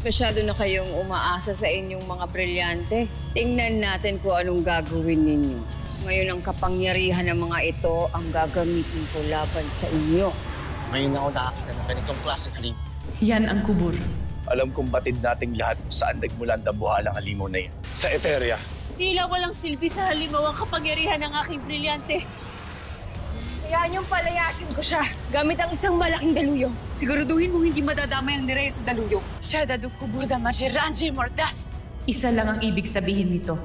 Masyado na kayong umaasa sa inyong mga brilyante. Tingnan natin kung anong gagawin ninyo. Ngayon ang kapangyarihan ng mga ito ang gagamitin ko laban sa inyo. Ngayon ako nakakita ng ganitong klaseng halimaw. Yan ang kubur. Alam kong batid nating lahat kung saan nagmula ang dabuhalang halimaw na yan. Sa Eteria. Tila walang silbi sa halimaw ang kapangyarihan ng aking brilyante. Kaya niyong palayasin ko siya gamit ang isang malaking daluyong. Siguraduhin mong hindi madadamay ang Nereyo sa daluyong. Siya dadu kubur da Majeranje Mordas. Isa lang ang ibig sabihin nito.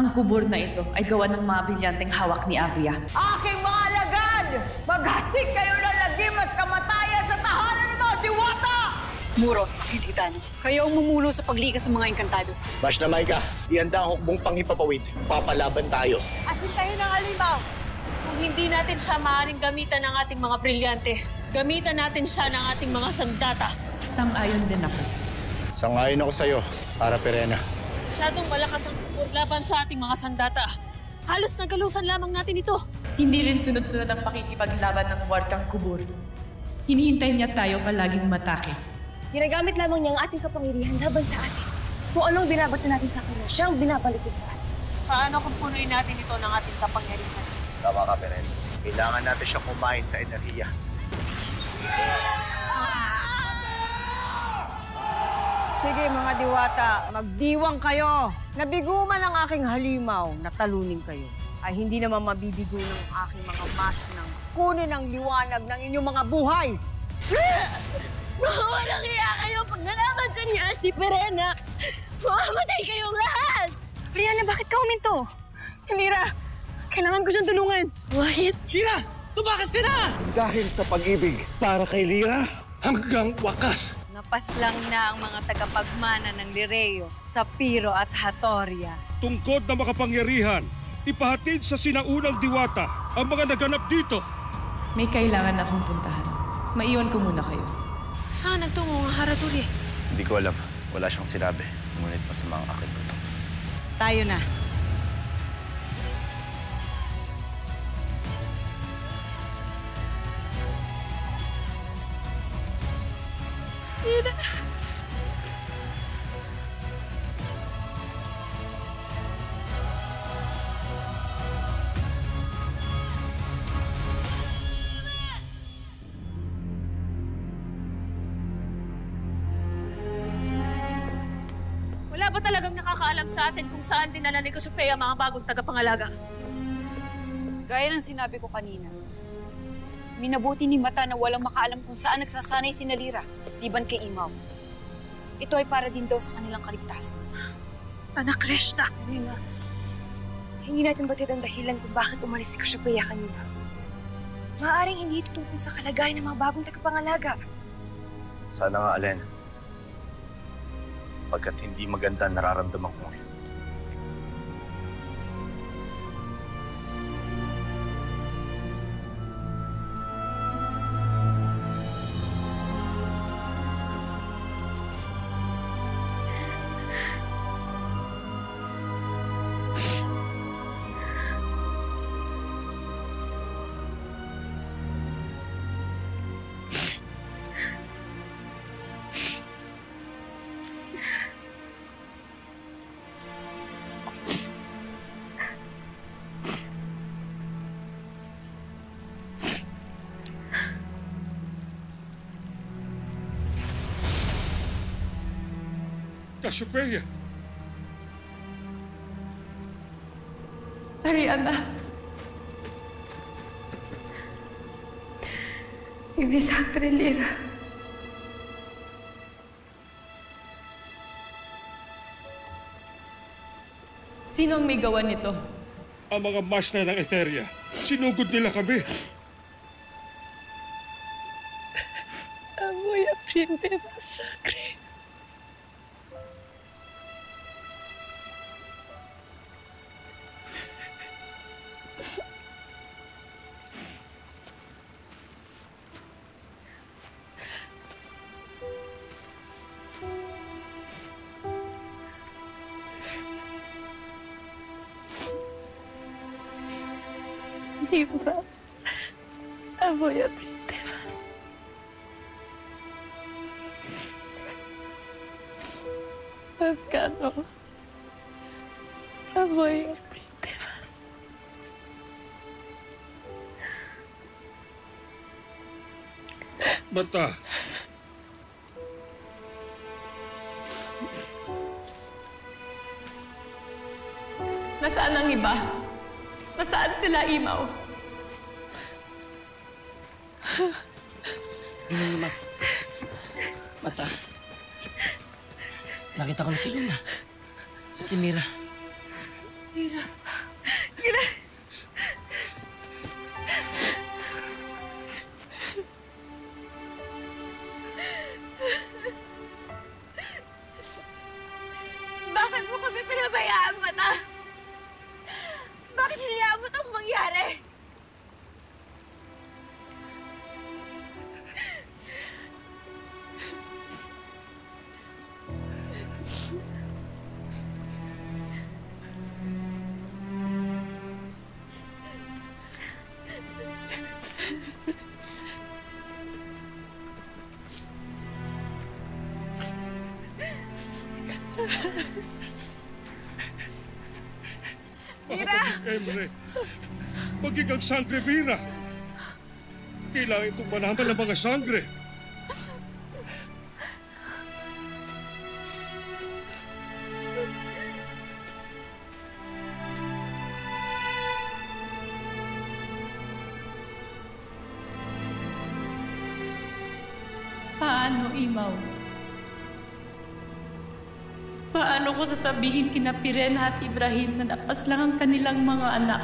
Ang kubur na ito ay gawa ng mga brilyanteng hawak ni Avia. Aking mga alagad! Maghasik kayo ng lagim at kamatayan sa tahanan ng mga diwata! Muros, Hiditano. Kayo ang mumuno sa paglikas ng mga engkantado. Bash na Maika, ihanda ang hukbong panghipapawid. Papalaban tayo. Asintahin ang halimaw! Kung hindi natin siya maaaring gamitan ng ating mga brilyante, gamitan natin siya ng ating mga sandata. Sang-ayon din ako. Sangayon ako sa'yo, para Perena. Masyadong malakas ang kubur laban sa ating mga sandata. Halos nagalusan lamang natin ito. Hindi rin sunod-sunod ang pakikipaglaban ng wartang kubur. Hinihintay niya tayo palaging matake. Ginagamit lamang niya ang ating kapangyarihan laban sa atin. Kung anong binabato natin sa kanya, siya ang binabalik din sa atin. Paano kung punuin natin ito ng ating kapangyarihan? Tama ka, Perena. Kailangan natin siya kumain sa enerhiya. Sige mga diwata, magdiwang kayo. Nabiguman ang aking halimaw, natalunin kayo. Ay hindi naman mabibigo ng aking mga mas nang kunin ang liwanag ng inyong mga buhay. Walang iya kayo pag nalaman siya ni Ashley Perena. Mamamatay kayong lahat! Brianna, bakit ka huminto? Si Lyra, kailangan ko siyang tulungan. Wahit? Lyra! Tumakas ka na! Dahil sa pag-ibig para kay Lyra, hanggang wakas. Napaslang na ang mga tagapagmana ng Nereyo sa Piro at Hatoria. Tungkod na makapangyarihan, ipahatid sa sinaunang diwata ang mga naganap dito. May kailangan akong puntahan. Maiwan ko muna kayo. Saan nagtungo ang Haraturi? Hindi ko alam. Wala siyang sinabi. Ngunit masama ang aking buto. Tayo na. Wala ba talagang nakakaalam sa atin kung saan dinala ni Cassiopeia mga bagong tagapangalaga? Gaya ng sinabi ko kanina, minabuti ni Mata na walang makaalam kung saan nagsasanay si Lyra, liban kay Imaw. Ito ay para din daw sa kanilang kaligtasan. Anak Krishna! Ano nga? Hindi natin batid ang dahilan kung bakit umalis si Cassiopeia kanina. Maaaring hindi ito tungkol sa kalagayan ng mga bagong tagapangalaga. Sana nga, Alen. Pagkat hindi maganda nararamdaman ko ngayon. Cassiopeia! Ariana! Ibisakre, Lyra. Sino ang may gawa nito? Ang mga masna ng Eteria, sinugod nila kami. Amoy a prinde masakre. Divas, voy a prindevas. Pascano. Amoy. Mata, Nasaan ang iba? Nasaan sila, Imaw? Ginang Mata. Nakita ko na si Luna. At si Mira. Bakit mo kami pinabayaan, Mata? Bakit hinayaan mo itong mangyari? Emre, maging ang sangre Mira. Kailangan itong malaman ng mga sangre. Paano, Imaw? Paano ko sasabihin kina Pirena at Ibrahim na napas lang ang kanilang mga anak?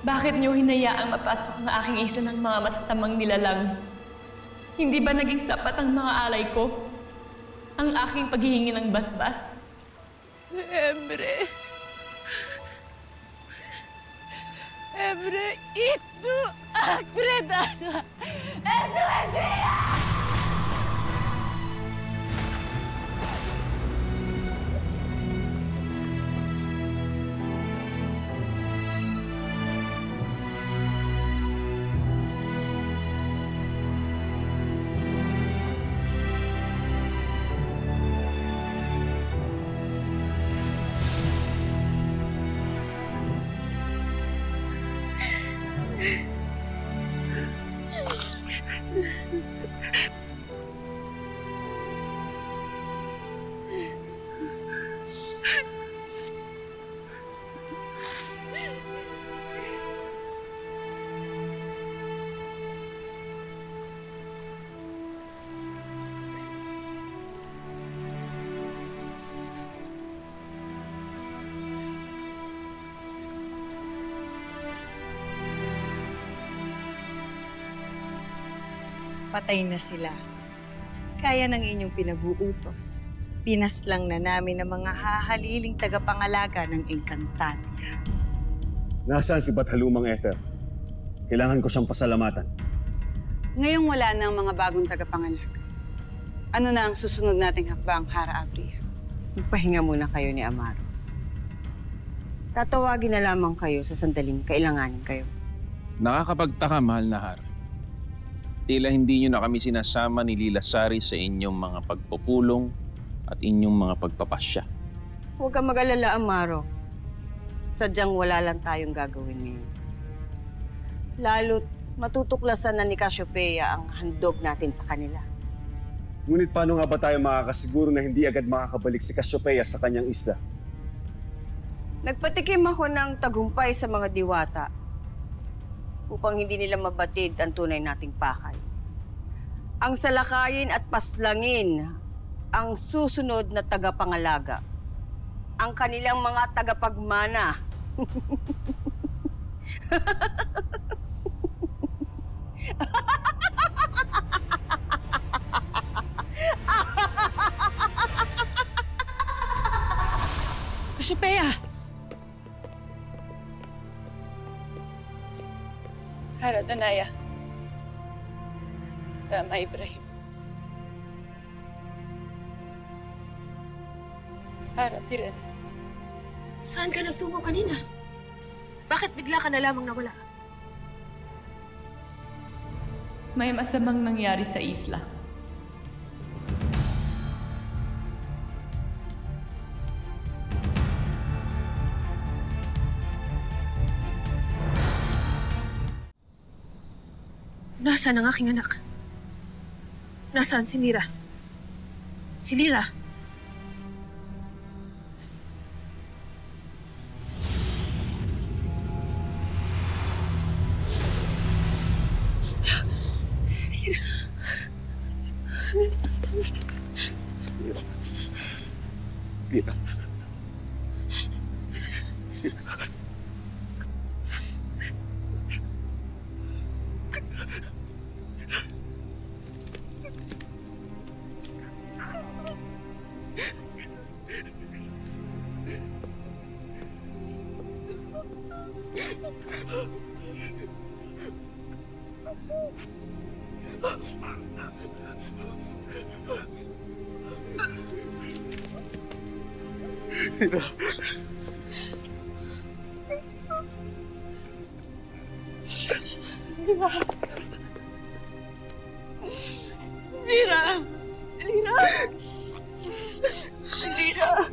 Bakit niyo hinayaang mapasok na aking isa ng mga masasamang nilalang? Hindi ba naging sapat ang mga alay ko? Ang aking paghihingi ng basbas? Emre. Emre, ito akredada. Ito Andrea! Patay na sila. Kaya ng inyong pinag-uutos. Pinaslang na namin ang mga hahaliling tagapangalaga ng Encantadia. Nasaan si Bathalumang Ether? Kailangan ko siyang pasalamatan. Ngayong wala na ang mga bagong tagapangalaga. Ano na ang susunod nating hakbang, Hara Abria? Magpahinga muna kayo ni Amaro. Tatawagin na lamang kayo sa sandaling kailanganin kayo. Nakakapagtaka, mahal na Har. Tila hindi nyo na kami sinasama ni Lila Sari sa inyong mga pagpupulong at inyong mga pagpapasya. Huwag kang mag-alala, Amaro. Sadyang wala lang tayong gagawin ngayon. Lalo't matutuklasan na ni Cassiopeia ang handog natin sa kanila. Ngunit paano nga ba tayo makakasiguro na hindi agad makakabalik si Cassiopeia sa kanyang isla? Nagpatikim ako ng tagumpay sa mga diwata upang hindi nila mabatid ang tunay nating pakay. Ang salakayin at paslangin ang susunod na tagapangalaga. Ang kanilang mga tagapagmana. Cassiopeia! Hara Danaya. Tama, Ibrahim. Harap, Pirena. Saan ka nagtungo kanina? Bakit bigla ka na lamang nawala? May masamang nangyari sa isla. Nasaan ang aking anak? Nasaan si Lira? Si Lira? Lira. Lira! Lira! Lira!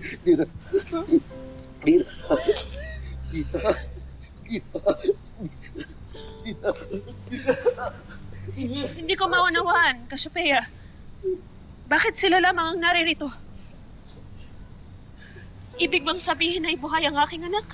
Lira. Lira. Hindi ko maunawaan, Cassiopeia. Bakit sila lamang ang naririto? Ibig bang sabihin ay buhay ang aking anak?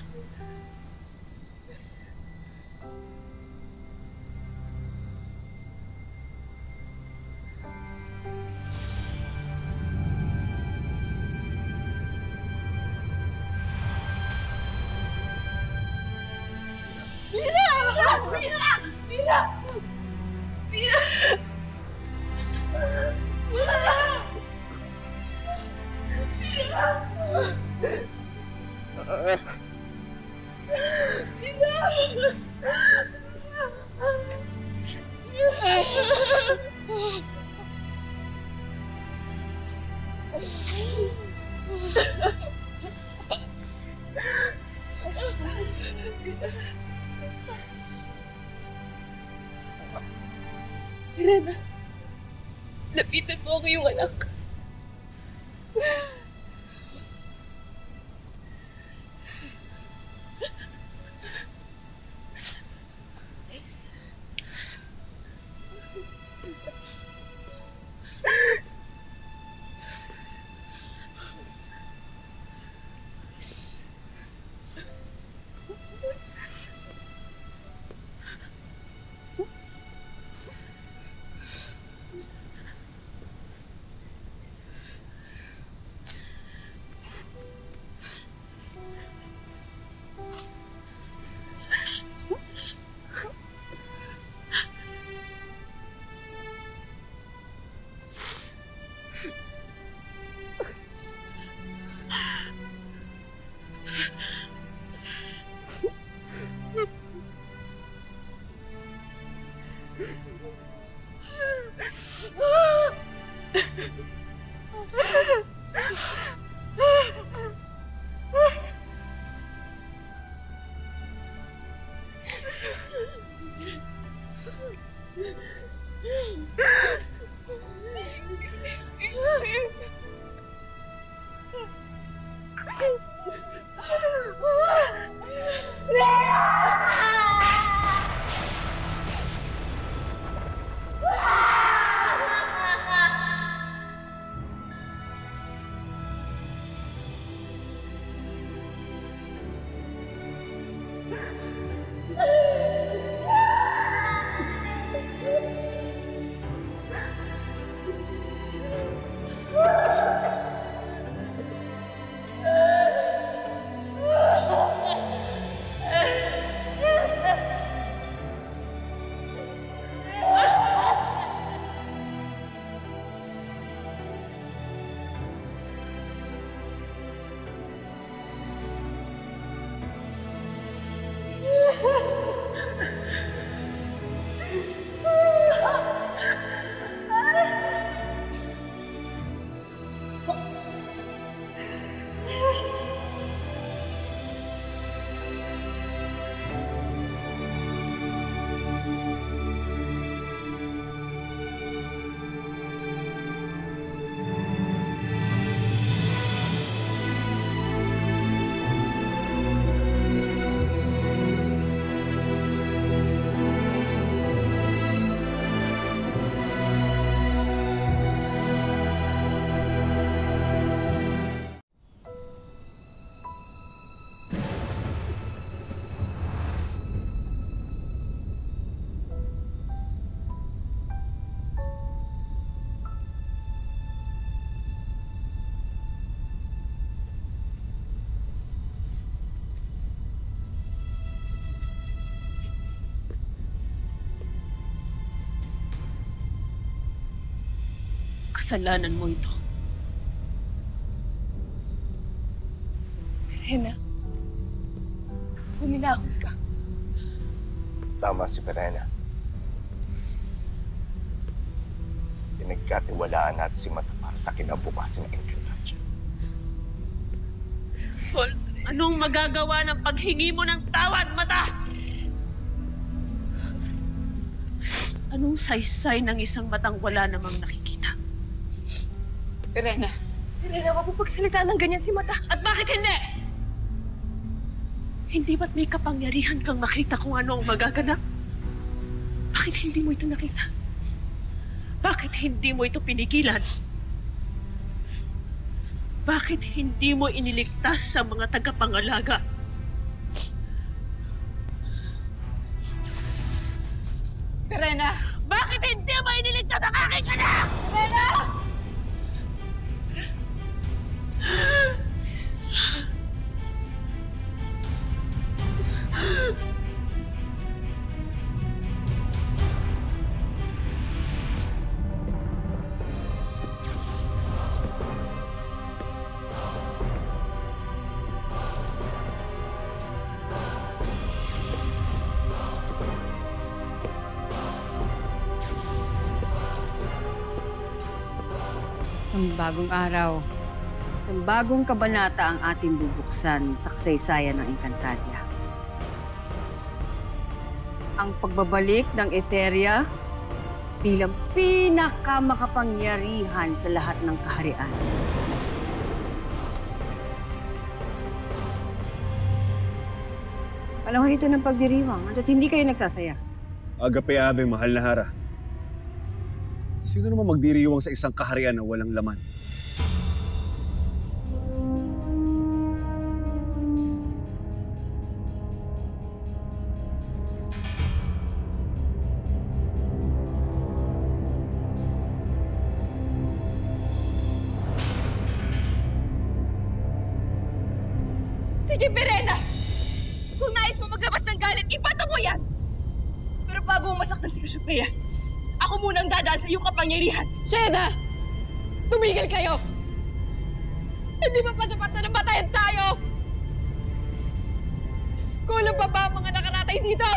Pirena, lapitan mo ang iyong anak. Kasalanan mo ito. Perena, huminahon ka. Tama si Perena. Pinagkatiwalaan natin si Mata para sa kinabukasan ng Encantadia. Paul, anong magagawa ng paghingi mo ng tawad, Mata? Anong saysay ng isang matang wala namang nakikita? Perena, wag mo pagsalitaan ng ganyan si Mata. At bakit hindi? Hindi ba't may kapangyarihan kang makita kung ano ang magaganap? Bakit hindi mo ito nakita? Bakit hindi mo ito pinigilan? Bakit hindi mo iniligtas sa mga tagapangalaga? Perena! Bakit hindi mo iniligtas ang aking anak? Perena! Isang bagong araw, isang bagong kabanata ang ating bubuksan sa kasaysayan ng Encantadia. Ang pagbabalik ng Etheria bilang pinakamakapangyarihan sa lahat ng kaharian. Panahon ito ng pagdiriwang at hindi kayo nagsasaya. Agape-abe, mahal na Hara. Sino naman magdiriwang sa isang kaharian na walang laman? Sige, Perena! Kung nais mo maglabas ng galit, ibato mo yan! Pero bago mo masaktan si Cassiopeia, ako muna ang dadaan sa iyong kapangyarihan. Sheda! Tumigil kayo! Hindi ba pa sapat na namatayan tayo? Kulang pa ba ang mga nakaratay dito?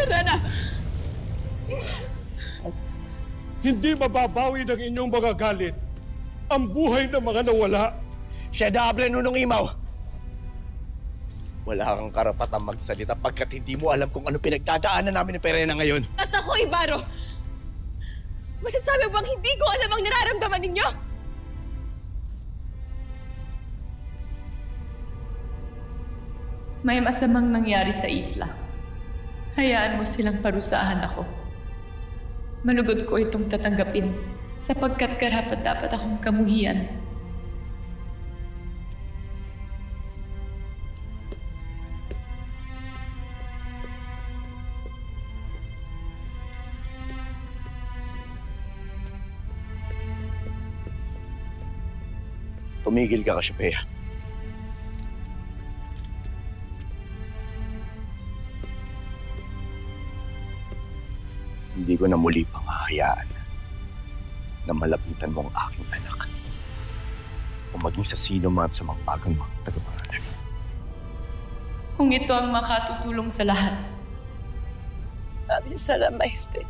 Perena! Hindi mababawi ng inyong mga galit ang buhay ng mga nawala. Sheda Abre Nunong Imaw! Wala kang karapatang magsalita pagkat hindi mo alam kung ano pinagdadaanan namin ni Perena ngayon. At ako, Ibaro! Masasabi bang hindi ko alam ang nararamdaman ninyo? May masamang nangyari sa isla. Hayaan mo silang parusahan ako. Malugod ko itong tatanggapin sapagkat karapat-dapat akong kamuhian. Tumigil ka, Cassiopeia. Hindi ko na muli pang hahayaan na malapitan mo ang aking anak o maging sa sino man sa mga bagong mga tagapangalaga. Kung ito ang makatutulong sa lahat. Avisala, Maestre.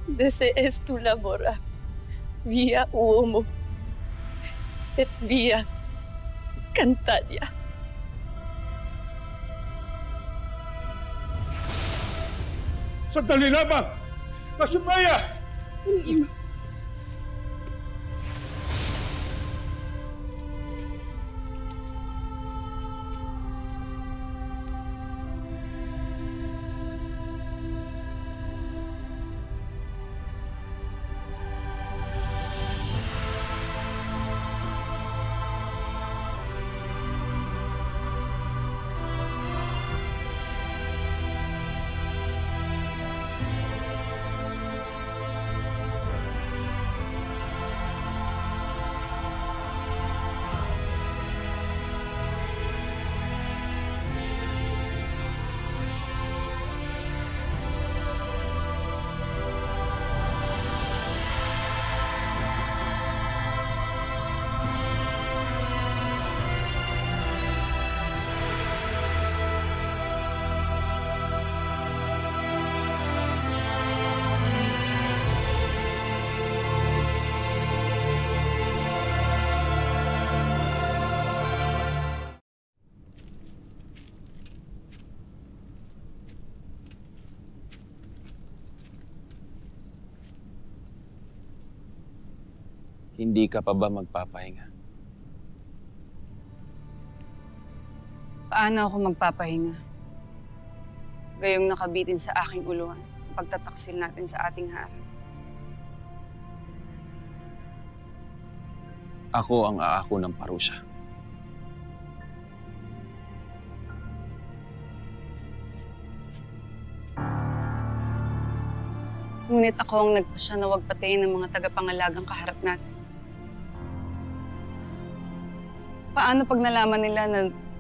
Desees tu labora via uomo et via Encantadia. Sandali lamang! Cassiopeia! Hindi ka pa ba magpapahinga? Paano ako magpapahinga? Gayong nakabitin sa aking uluhan ang pagtataksil natin sa ating harap. Ako ang aako ng parusa. Ngunit ako ang nagpasya na huwag patayin ng mga tagapangalagang kaharap natin. Paano pag nalaman nila na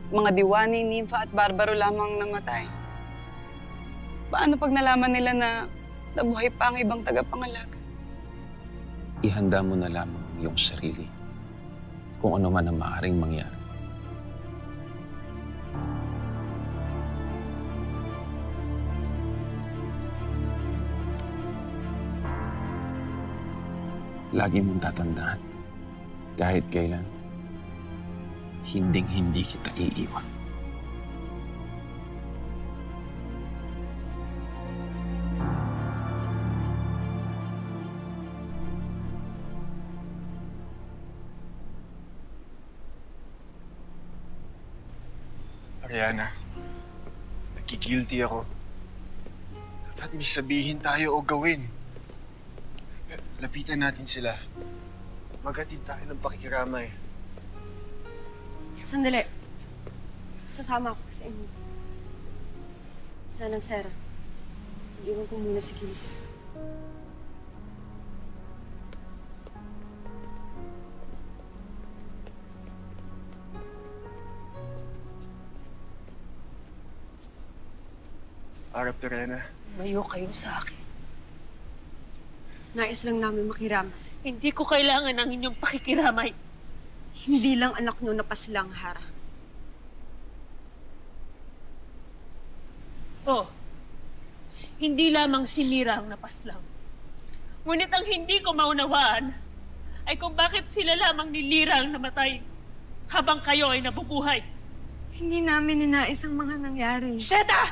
mga diwani, nimfa at barbaro lamang namatay? Paano pag nalaman nila na nabuhay pa ang ibang tagapangalaga? Ihanda mo na lamang ang iyong sarili kung ano man ang maaaring mangyari. Lagi mong tatandaan, kahit kailan, hinding-hindi kita iiwan. Ariana, nagigilty ako. Dapat may sabihin tayo o gawin. Lapitan natin sila. Maghatid tayo ng pakikiramay. Sandali. Sasama ako sa inyo. Nanang Sera, iwan ko muna si Kilisa. Ara Perena. Mayo kayo sa akin. Nais lang namin makiramay. Hindi ko kailangan ng inyong pakikiramay. Hindi lang anak nyo napaslang, Hara. Oh, hindi lamang si Mira ang napaslang. Ngunit ang hindi ko maunawaan ay kung bakit sila lamang ni Lira ang namatay habang kayo ay nabubuhay. Hindi namin ninais ang mga nangyari. Sheta!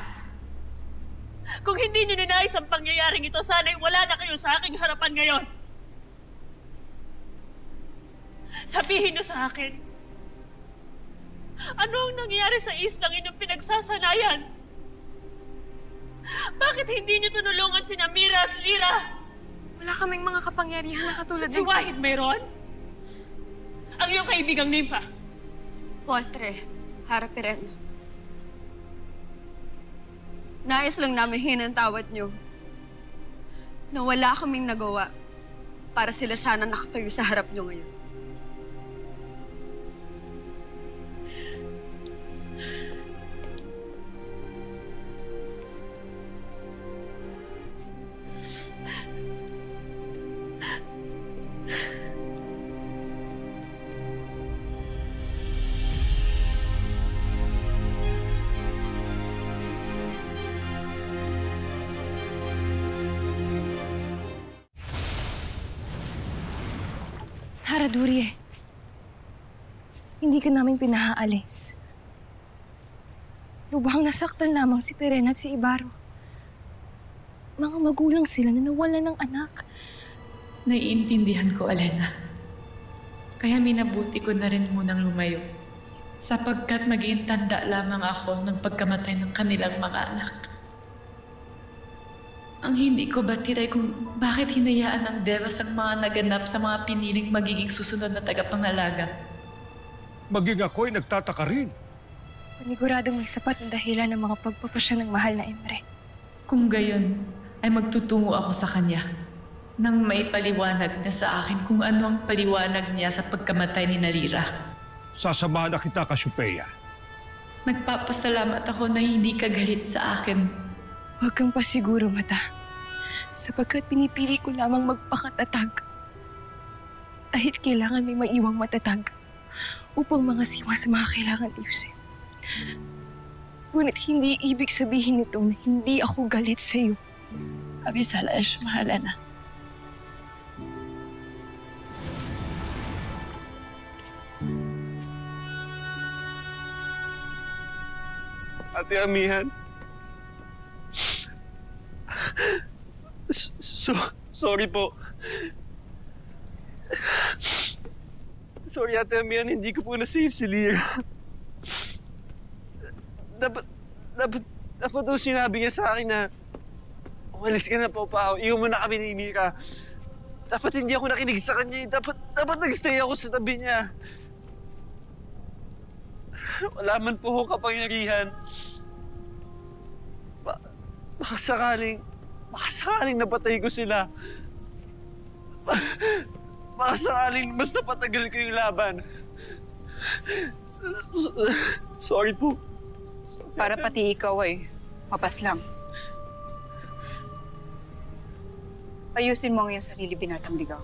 Kung hindi niyo ninais ang pangyayaring ito, sana'y wala na kayo sa aking harapan ngayon. Sabihin niyo sa akin, ano ang nangyari sa islang inyong pinagsasanayan? Bakit hindi niyo tunulungan sina Mira at Lira? Wala kaming mga kapangyarihan na katulad Si Wahid mayroon? Ang iyong kaibigang Nympha? Poltre, Hara Perena. Nais lang namin hinantawad nyo na wala kaming nagawa para sila sana nakatayo sa harap nyo ngayon. Haradurye, hindi ka namin pinahaalis. Lubhang nasaktan lamang si Perena at si Ibaro. Mga magulang sila na nawalan ng anak. Naiintindihan ko, Alena. Kaya minabuti ko na rin munang lumayo. Sapagkat magiging tanda lamang ako ng pagkamatay ng kanilang mga anak. Ang hindi ko batiray kung bakit hinayaan ng Devas ang mga naganap sa mga piniling magiging susunod na tagapangalaga. Maging ako'y nagtataka rin. Paniguradong may sapat na dahilan ng mga pagpapasya ng mahal na Emre. Kung gayon, ay magtutungo ako sa kanya nang may paliwanag na sa akin kung ano ang paliwanag niya sa pagkamatay ni Nalira. Sasamahan na kita, Cassiopeia. Nagpapasalamat ako na hindi ka galit sa akin. Huwag kang pasiguro, Mata. Sapagkat pinipili ko lamang magpakatatag. Dahil kailangan may maiwang matatag upang mga siwa sa mga kailangan ayusin. Ngunit hindi ibig sabihin nito na hindi ako galit sa iyo. Abisala, mahala na. Ate Amihan. Sorry po. Sorry, Ate Amian, hindi ko po na-save si Lyra. Dapat po sinabi niya sa akin na umalis ka na, Pao. Iwan mo na kami ni Mira. Dapat hindi ako nakinig sa kanya. Dapat nag-stay ako sa tabi niya. Wala man po akong kapangyarihan. Baka sakaling napatay ko sila. Baka sakaling mas napatagal ko yung laban. Sorry po. Para pati ikaw ay mapaslang. Ayusin mo ang iyong sarili, binatang ligaw.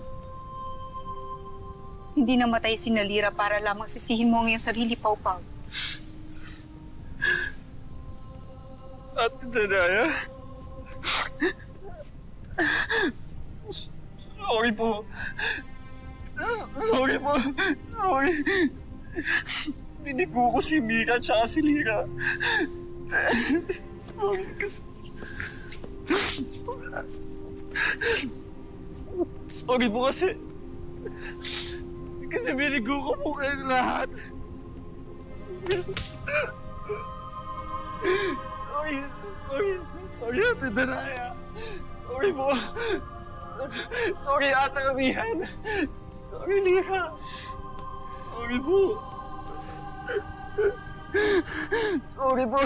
Hindi namatay si Lyra para lamang sisihin mo ang iyong sarili, Pao. Ate Danaya? Sorry po. Sorry. Binigo ko si Mira at si Lyra. Sorry kasi... Sorry po kasi... Kasi binigo ko po kayong lahat. Sorry, Ate Danaya. Sorry po. Sorry, Ate Amihan. Sorry, Lyra. Sorry po. Sorry po.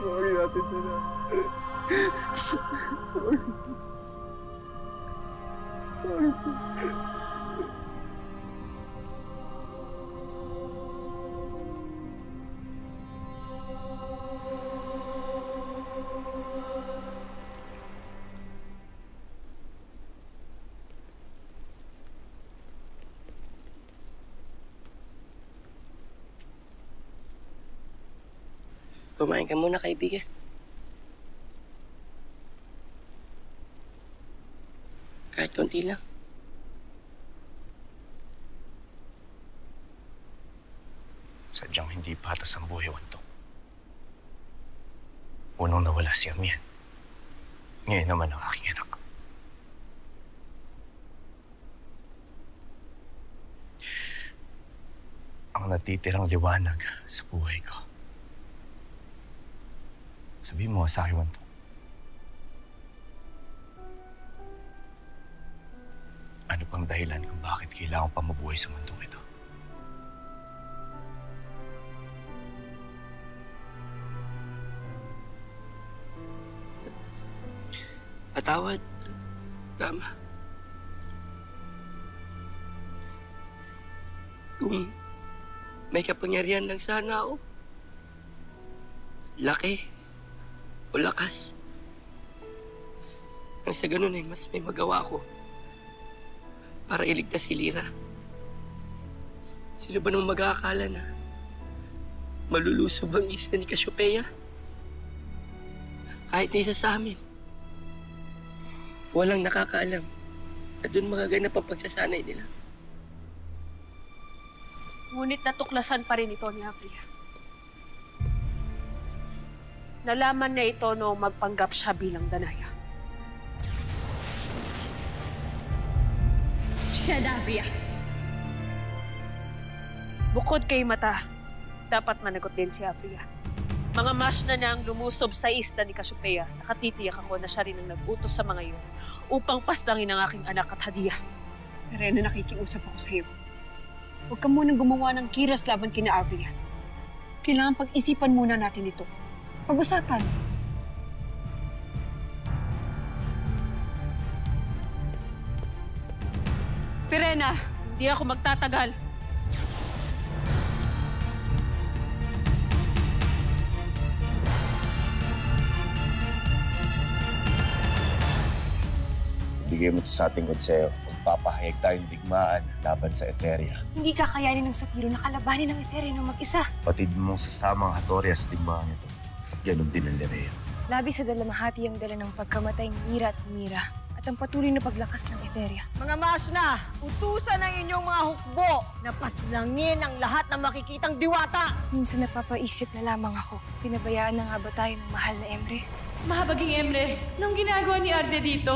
Sorry, Ate Danaya. Sorry. Sorry po. Kumain ka muna, kaibigan. Kahit konti lang. Sadyang hindi patas ang buhay, Wantok. Unang nawala si Amian. Ngayon naman ang aking anak. Ang natitirang liwanag sa buhay ko. Sabihin mo sa akin, Wantok. Ano pang dahilan kung bakit kailangan pa mabuhay sa mundong ito? Patawad, Rama. Kung may kapangyarihan lang sana ako, laki o lakas, nang sa ganun ay mas may magawa ko para iligtas si Lyra. Sino ba nang mag-aakala na malulusob ang isla ni Cassiopeia? Kahit na isa sa amin, walang nakakaalam na doon magaganap ang pagsasanay nila. Ngunit natuklasan pa rin ito ni Afria. Nalaman niya ito noong magpanggap siya bilang Danaya. Afria. Bukod kay Mata, dapat managot din si Afria. Mga mas na niyang lumusob sa isla ni Cassiopeia, nakatitiyak ako na siya rin ang nag-utos sa mga iyon upang paslangin ang aking anak at Hadia. Rena, nakikiusap ako sa'yo. Huwag ka munang gumawa ng kiras laban kina Afria. Kailangan pag-isipan muna natin ito. Pag-usapan. Pirena, hindi ako magtatagal. Bigay mo ito sa ating konseyo. Magpapahayag tayong digmaan laban sa Etheria. Hindi kakayanin ng Sapiro na kalabanin ng Etheria ng mag-isa. Patid mong sasamang Hatoria sa digmaan ito. At ganun din ang Nerea. Labi sa dalamahati ang dala ng pagkamatay ni Mira at Mira at ang patuloy na paglakas ng Etheria. Mga Masna, utusan ng inyong mga hukbo na paslangin ang lahat ng makikitang diwata. Minsan napapaisip na lamang ako. Pinabayaan na nga ba tayo ng mahal na Emre? Mahabaging Emre, anong ginagawa ni Arde dito?